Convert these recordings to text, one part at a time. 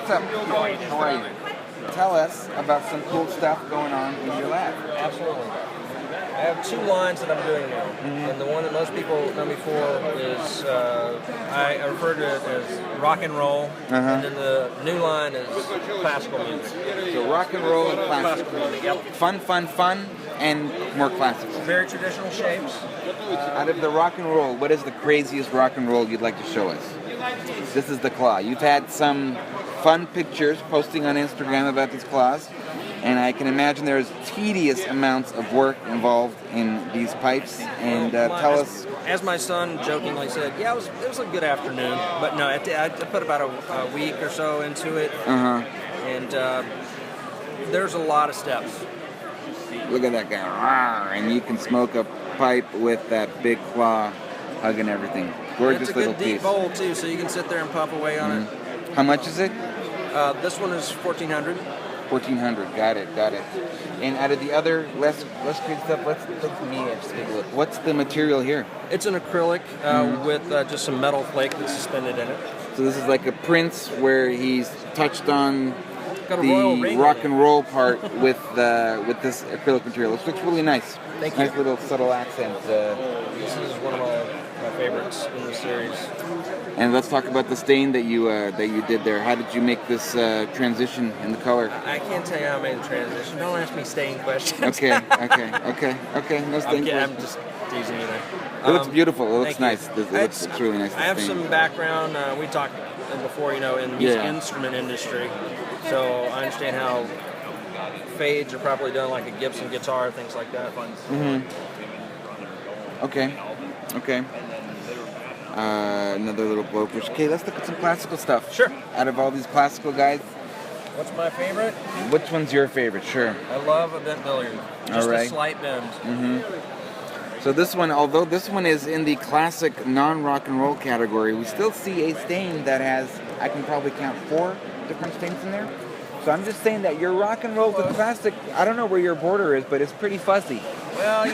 what's up? How are you? Tell us about some cool stuff going on in your lab. Absolutely. I have two lines that I'm doing now, and the one that most people know me for is I refer to it as rock and roll, and then the new line is classical music. So rock and roll and classical. Music, yep. Fun, and more classical. Very traditional shapes. Out of the rock and roll, what is the craziest rock and roll you'd like to show us? This is the claw. You've had some fun pictures posting on Instagram about these claws, and I can imagine there's tedious amounts of work involved in these pipes. And tell us. As my son jokingly said, yeah, it was a good afternoon, but no, I put about a week or so into it, and there's a lot of steps. Look at that guy, and you can smoke a pipe with that big claw hugging everything. Gorgeous little piece. It's a good deep bowl too, so you can sit there and puff away on it. How much is it? This one is $1,400. $1,400. Got it. And out of the other less crazy stuff, let's take a look. What's the material here? It's an acrylic with just some metal flake that's suspended in it. So this is like a Prince where he's touched on the rock and roll part with this acrylic material. This looks really nice. Thank you. Nice little subtle accent. This is one of my favorites in the series. And let's talk about the stain that you did there. How did you make this transition in the color? I can't tell you how I made the transition. Don't ask me stain questions. Okay. No stain questions. I'm just teasing you there. It looks beautiful. It looks nice. It looks really nice. I have some background. We talked before, in the music instrument industry, so I understand how fades are properly done, like a Gibson guitar, things like that. Okay. Another little blowfish. Okay, let's look at some classical stuff. Sure. Out of all these classical guys, what's my favorite? Which one's your favorite? Sure. I love a bent billiard. Just a slight bend. So this one, although this one is in the classic non-rock and roll category, we still see a stain that has, I can probably count 4 different stains in there. So I'm just saying that your rock and roll to classic, I don't know where your border is, but it's pretty fuzzy. Well,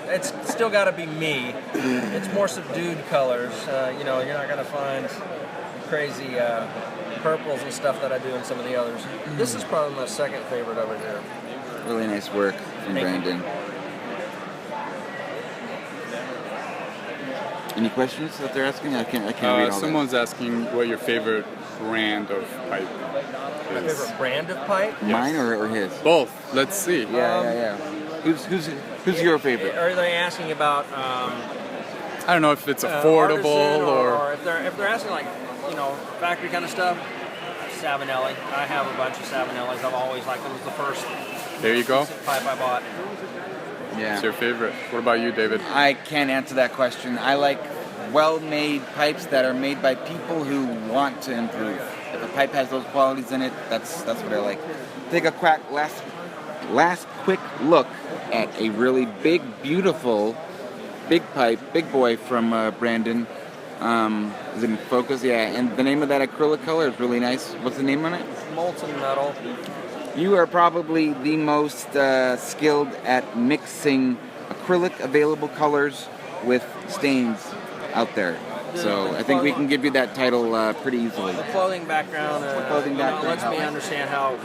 it's still got to be me. It's more subdued colors. You're not going to find crazy purples and stuff that I do in some of the others. This is probably my second favorite over here. Really nice work from Brandon. Any questions that they're asking? I can't read all Someone's asking what your favorite brand of pipe is. My favorite brand of pipe? Mine or his? Both. Let's see. Yeah. Who's your favorite? Are they asking about? I don't know if it's affordable or if they're asking factory kind of stuff. Savinelli. I have a bunch of Savinellis. I've always liked them. It was the first. There you go. Pipe I bought. Yeah. It's your favorite. What about you, David? I can't answer that question. I like well-made pipes that are made by people who want to improve. If a pipe has those qualities in it, that's what I like. Take a last quick look at a really big, beautiful, big pipe, big boy from Brandon. Is it in focus? Yeah, and the name of that acrylic color is really nice. What's the name on it? Molten metal. You are probably the most skilled at mixing acrylic available colors with stains out there. So I think we can give you that title pretty easily. The clothing background, lets me understand how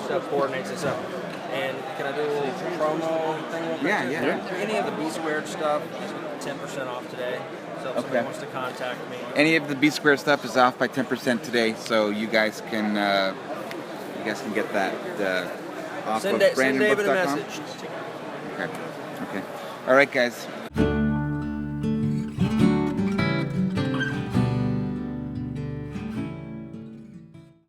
stuff coordinates itself. And can I do a little promo thing real quick? Yeah. Any of the B squared stuff is 10% off today. So if somebody wants to contact me. Any of the B squared stuff is off by 10% today, so you guys can get that off of BrandonBooks.com. Send David a message. Okay. All right, guys.